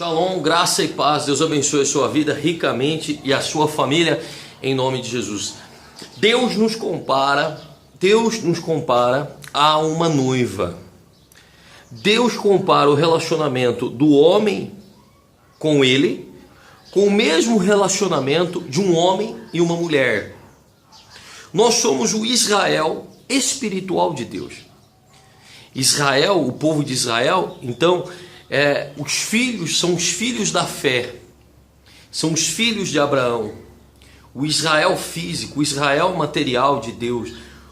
Shalom, graça e paz, Deus abençoe a sua vida ricamente e a sua família, em nome de Jesus. Deus nos compara a uma noiva. Deus compara o relacionamento do homem com ele, com o mesmo relacionamento de um homem e uma mulher. Nós somos o Israel espiritual de Deus. Israel, o povo de Israel, então, os filhos são os filhos da fé, são os filhos de Abraão, o Israel físico, o Israel material de Deus,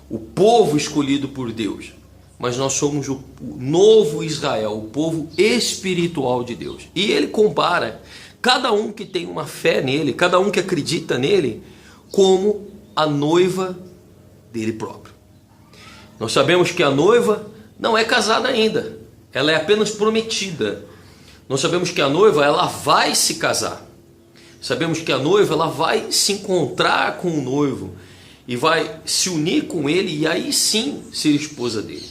o povo escolhido por Deus. Mas nós somos o novo Israel, o povo espiritual de Deus. E ele compara cada um que tem uma fé nele, cada um que acredita nele, como a noiva dele próprio. Nós sabemos que a noiva não é casada ainda, ela é apenas prometida. Nós sabemos que a noiva, ela vai se casar. Sabemos que a noiva, ela vai se encontrar com o noivo e vai se unir com ele e aí sim ser esposa dele.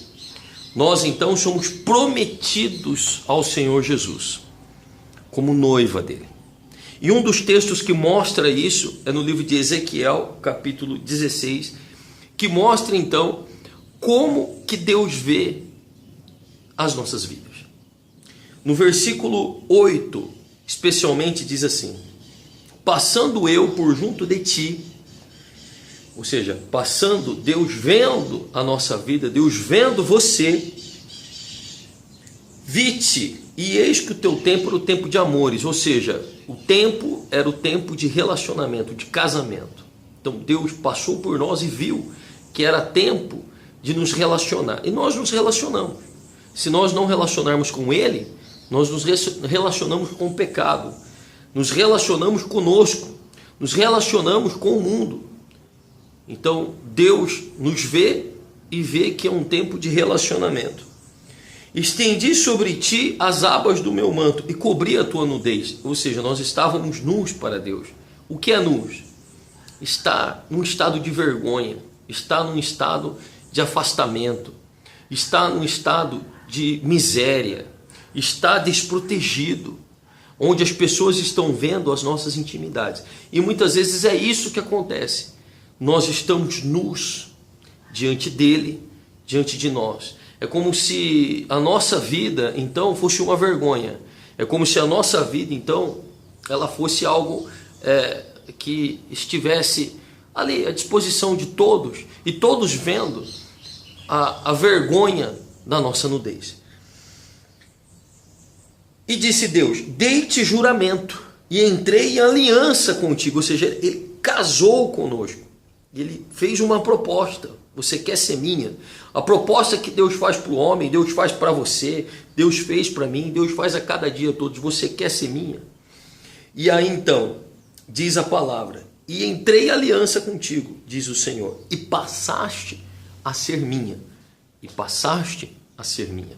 Nós então somos prometidos ao Senhor Jesus como noiva dele. E um dos textos que mostra isso é no livro de Ezequiel, capítulo 16, que mostra então como que Deus vê as nossas vidas. No versículo 8, especialmente diz assim: passando eu por junto de ti, ou seja, passando, Deus vendo a nossa vida, Deus vendo você, vi-te, e eis que o teu tempo era o tempo de amores, ou seja, o tempo era o tempo de relacionamento, de casamento. Então Deus passou por nós e viu que era tempo de nos relacionar, e nós nos relacionamos. Se nós não relacionarmos com Ele, nós nos relacionamos com o pecado, nos relacionamos conosco, nos relacionamos com o mundo. Então Deus nos vê e vê que é um tempo de relacionamento. Estendi sobre ti as abas do meu manto e cobri a tua nudez. Ou seja, nós estávamos nus para Deus. O que é nus? Está num estado de vergonha, está num estado de afastamento, está num estado de miséria, está desprotegido, onde as pessoas estão vendo as nossas intimidades. E muitas vezes é isso que acontece. Nós estamos nus diante dele, diante de nós. É como se a nossa vida, então, fosse uma vergonha. É como se a nossa vida, então, ela fosse algo que estivesse ali à disposição de todos, e todos vendo a vergonha da nossa nudez. E disse Deus: dei-te juramento e entrei em aliança contigo. Ou seja, ele casou conosco. Ele fez uma proposta. Você quer ser minha? A proposta que Deus faz para o homem, Deus faz para você, Deus fez para mim, Deus faz a cada dia todos. Você quer ser minha? E aí então, diz a palavra: e entrei em aliança contigo, diz o Senhor, e passaste a ser minha. E passaste a ser minha,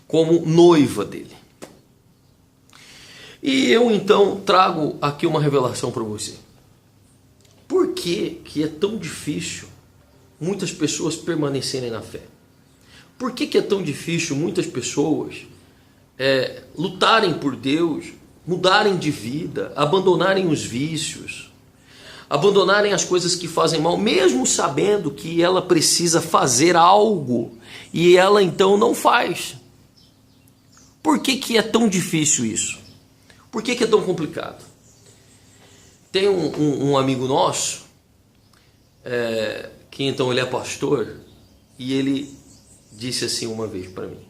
como noiva dele. E eu então trago aqui uma revelação para você. Por que é tão difícil muitas pessoas permanecerem na fé? Por que é tão difícil muitas pessoas lutarem por Deus, mudarem de vida, abandonarem os vícios, abandonarem as coisas que fazem mal, mesmo sabendo que ela precisa fazer algo e ela então não faz? Por que é tão difícil isso? Por que é tão complicado? Tem um amigo nosso, que então ele é pastor, e ele disse assim uma vez para mim: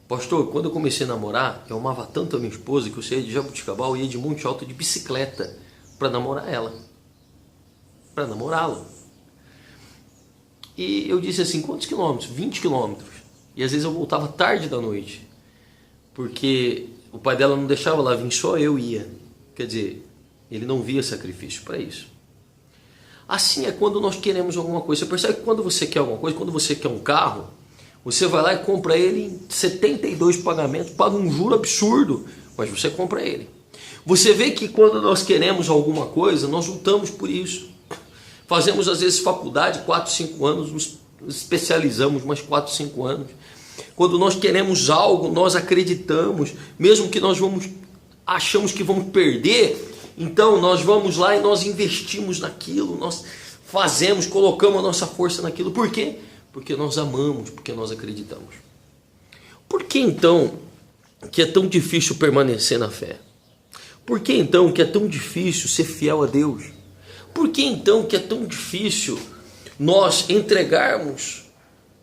pastor, quando eu comecei a namorar, eu amava tanto a minha esposa que eu saía de Jabuticabal e ia de Monte Alto de bicicleta para namorar ela, para namorá-la. E eu disse assim: quantos quilômetros? 20 quilômetros. E às vezes eu voltava tarde da noite, porque o pai dela não deixava lá vir, só eu ia. Quer dizer, ele não via sacrifício para isso. Assim é quando nós queremos alguma coisa. Você percebe que quando você quer alguma coisa, quando você quer um carro, você vai lá e compra ele em 72 pagamentos, paga um juro absurdo, mas você compra ele. Você vê que quando nós queremos alguma coisa, nós lutamos por isso. Fazemos às vezes faculdade, 4, 5 anos, nos especializamos mais 4, 5 anos. Quando nós queremos algo, nós acreditamos, mesmo que achamos que vamos perder, então nós vamos lá e nós investimos naquilo, nós fazemos, colocamos a nossa força naquilo. Por quê? Porque nós amamos, porque nós acreditamos. Por que então que é tão difícil permanecer na fé? Por que então que é tão difícil ser fiel a Deus? Por que então que é tão difícil nós entregarmos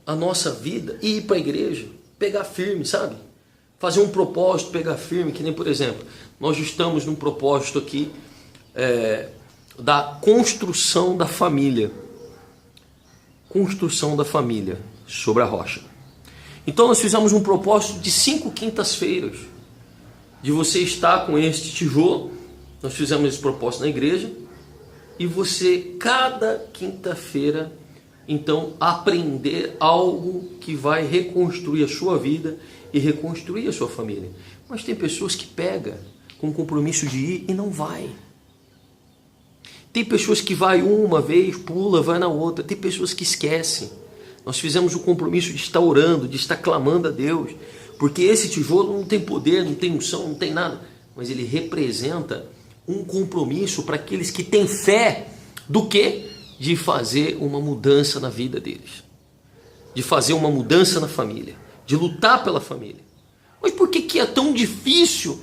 a nossa vida e ir para a igreja, pegar firme, sabe? Fazer um propósito, pegar firme, que nem, por exemplo, nós estamos num propósito aqui da construção da família. Construção da família sobre a rocha. Então nós fizemos um propósito de 5 quintas-feiras, de você estar com este tijolo. Nós fizemos esse propósito na igreja, e você, cada quinta-feira, então, aprender algo que vai reconstruir a sua vida e reconstruir a sua família. Mas tem pessoas que pegam com o compromisso de ir e não vai. Tem pessoas que vai uma vez, pula, vai na outra. Tem pessoas que esquecem. Nós fizemos o compromisso de estar orando, de estar clamando a Deus, porque esse tijolo não tem poder, não tem unção, não tem nada, mas ele representa um compromisso para aqueles que têm fé do quê? De fazer uma mudança na vida deles, de fazer uma mudança na família, de lutar pela família. Mas por que é tão difícil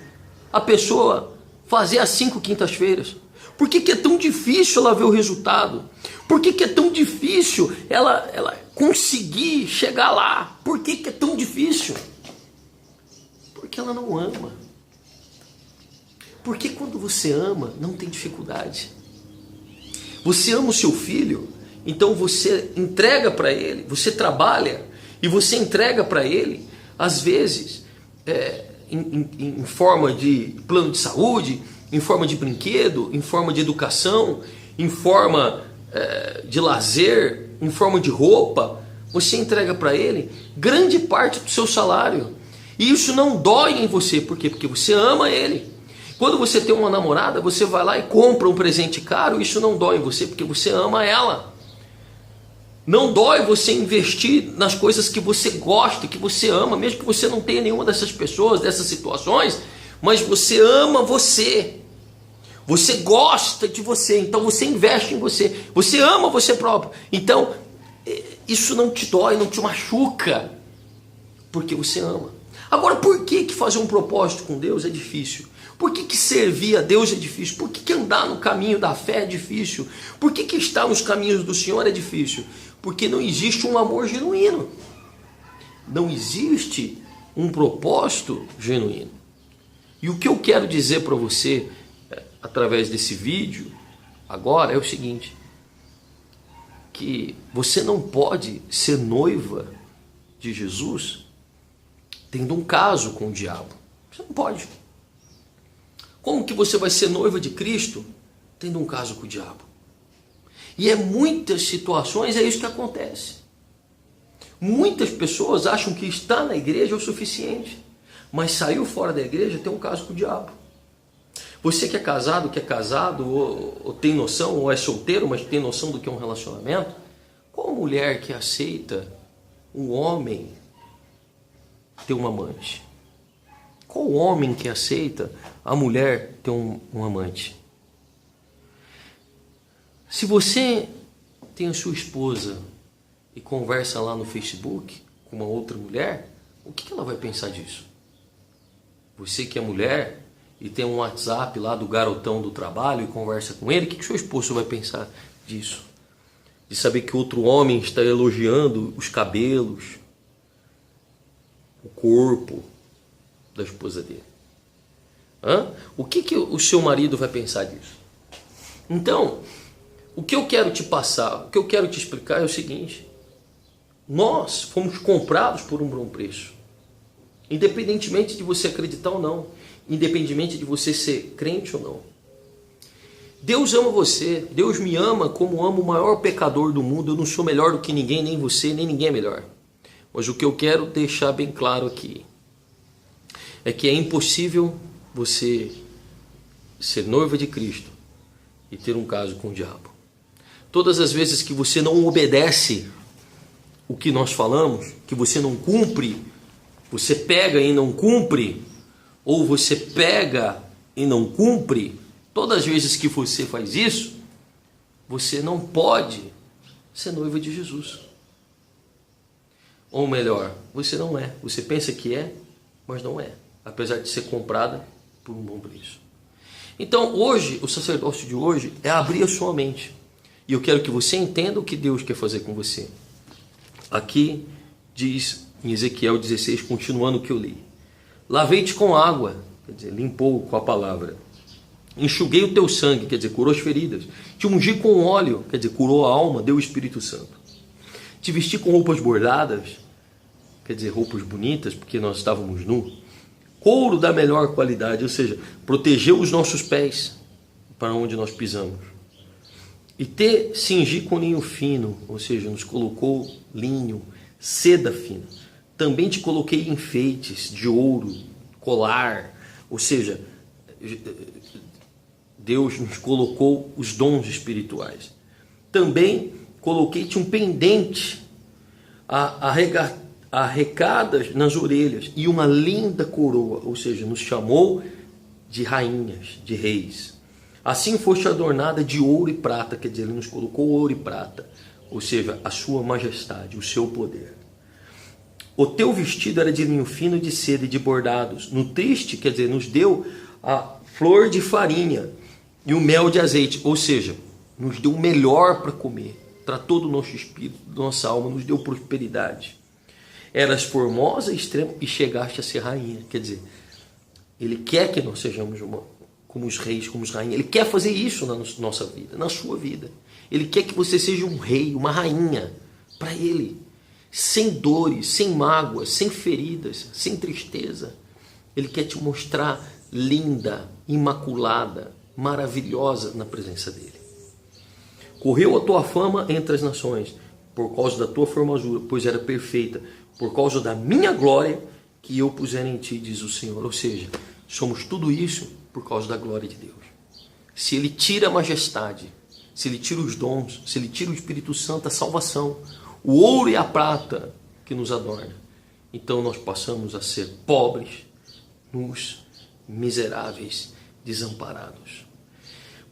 a pessoa fazer as 5 quintas-feiras? Por que é tão difícil ela ver o resultado? Por que é tão difícil ela conseguir chegar lá? Por que é tão difícil? Porque ela não ama. Porque quando você ama, não tem dificuldade. Você ama o seu filho, então você entrega para ele, você trabalha e você entrega para ele, às vezes, em forma de plano de saúde, em forma de brinquedo, em forma de educação, em forma de lazer, em forma de roupa. Você entrega para ele grande parte do seu salário. E isso não dói em você. Por quê? Porque você ama ele. Quando você tem uma namorada, você vai lá e compra um presente caro, isso não dói em você, porque você ama ela. Não dói você investir nas coisas que você gosta, que você ama, mesmo que você não tenha nenhuma dessas pessoas, dessas situações, mas você ama você. Você gosta de você, então você investe em você. Você ama você próprio. Então, isso não te dói, não te machuca, porque você ama. Agora, por que fazer um propósito com Deus é difícil? Por que servir a Deus é difícil? Por que andar no caminho da fé é difícil? Por que estar nos caminhos do Senhor é difícil? Porque não existe um amor genuíno. Não existe um propósito genuíno. E o que eu quero dizer para você, através desse vídeo, agora, é o seguinte: que você não pode ser noiva de Jesus tendo um caso com o diabo. Você não pode. Como que você vai ser noiva de Cristo tendo um caso com o diabo? E muitas situações é isso que acontece. Muitas pessoas acham que estar na igreja é o suficiente, mas saiu fora da igreja tem um caso com o diabo. Você que é casado, ou tem noção, ou é solteiro, mas tem noção do que é um relacionamento, qual mulher que aceita um homem ter um amante? Qual homem que aceita a mulher ter um amante? Se você tem a sua esposa e conversa lá no Facebook com uma outra mulher, o que ela vai pensar disso? Você que é mulher e tem um WhatsApp lá do garotão do trabalho e conversa com ele, o que seu esposo vai pensar disso? De saber que outro homem está elogiando os cabelos, o corpo da esposa dele. O que o seu marido vai pensar disso? Então, o que eu quero te passar, o que eu quero te explicar é o seguinte: nós fomos comprados por um bom preço, independentemente de você acreditar ou não, independentemente de você ser crente ou não. Deus ama você, Deus me ama como ama o maior pecador do mundo. Eu não sou melhor do que ninguém, nem você, nem ninguém é melhor. Mas o que eu quero deixar bem claro aqui é que é impossível você ser noiva de Cristo e ter um caso com o diabo. Todas as vezes que você não obedece o que nós falamos, que você não cumpre, você pega e não cumpre, ou você pega e não cumpre, todas as vezes que você faz isso, você não pode ser noiva de Jesus. Ou melhor, você não é. Você pensa que é, mas não é. Apesar de ser comprada por um bom preço. Então hoje, o sacerdócio de hoje é abrir a sua mente. E eu quero que você entenda o que Deus quer fazer com você. Aqui diz em Ezequiel 16, continuando o que eu li. Lavei-te com água, quer dizer, limpou com a palavra. Enxuguei o teu sangue, quer dizer, curou as feridas. Te ungi com óleo, quer dizer, curou a alma, deu o Espírito Santo. Te vesti com roupas bordadas, quer dizer, roupas bonitas, porque nós estávamos nus. Couro da melhor qualidade, ou seja, protegeu os nossos pés para onde nós pisamos. E te cingi com linho fino, ou seja, nos colocou linho, seda fina. Também te coloquei enfeites de ouro, colar, ou seja, Deus nos colocou os dons espirituais. Também coloquei-te um pendente arrecadas nas orelhas e uma linda coroa, ou seja, nos chamou de rainhas, de reis. Assim foste adornada de ouro e prata, quer dizer, ele nos colocou ouro e prata, ou seja, a sua majestade, o seu poder. O teu vestido era de linho fino, de seda e de bordados. Nutriste, quer dizer, nos deu a flor de farinha e o mel de azeite, ou seja, nos deu o melhor para comer. Tratou do nosso espírito, da nossa alma, nos deu prosperidade. Eras formosa, extrema e chegaste a ser rainha. Quer dizer, ele quer que nós sejamos como os reis, como os rainhas. Ele quer fazer isso na nossa vida, na sua vida. Ele quer que você seja um rei, uma rainha para ele. Sem dores, sem mágoas, sem feridas, sem tristeza. Ele quer te mostrar linda, imaculada, maravilhosa na presença dele. Correu a tua fama entre as nações, por causa da tua formosura, pois era perfeita, por causa da minha glória que eu puser em ti, diz o Senhor. Ou seja, somos tudo isso por causa da glória de Deus. Se ele tira a majestade, se ele tira os dons, se ele tira o Espírito Santo, a salvação, o ouro e a prata que nos adorna, então nós passamos a ser pobres, nus, miseráveis, desamparados.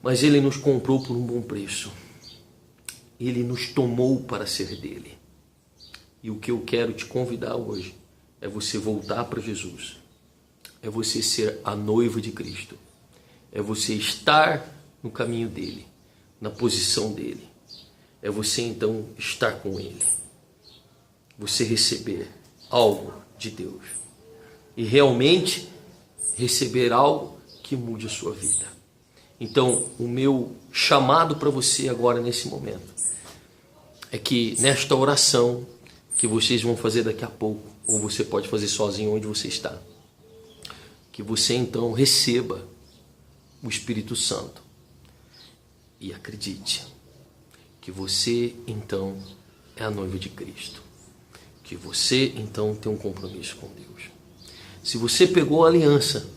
Mas ele nos comprou por um bom preço. Ele nos tomou para ser dele. E o que eu quero te convidar hoje é você voltar para Jesus. É você ser a noiva de Cristo. É você estar no caminho dele, na posição dele. É você então estar com ele. Você receber algo de Deus. E realmente receber algo que mude a sua vida. Então, o meu chamado para você agora nesse momento é que nesta oração que vocês vão fazer daqui a pouco, ou você pode fazer sozinho onde você está, que você então receba o Espírito Santo e acredite que você então é a noiva de Cristo, que você então tem um compromisso com Deus. Se você pegou a aliança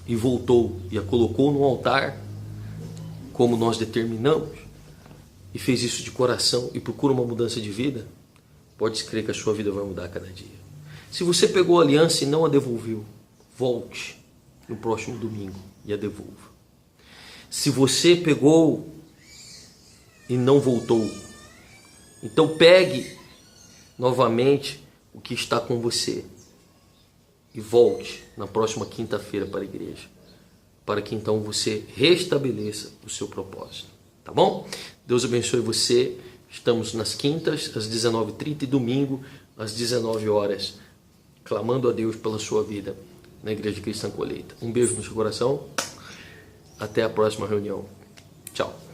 e voltou e a colocou no altar, como nós determinamos, e fez isso de coração e procura uma mudança de vida, pode crer que a sua vida vai mudar a cada dia. Se você pegou a aliança e não a devolveu, volte no próximo domingo e a devolva. Se você pegou e não voltou, então pegue novamente o que está com você e volte na próxima quinta-feira para a igreja, para que então você restabeleça o seu propósito. Tá bom? Deus abençoe você. Estamos nas quintas, às 19h30 e domingo, às 19 horas, clamando a Deus pela sua vida na Igreja Cristã Colheita. Um beijo no seu coração. Até a próxima reunião. Tchau.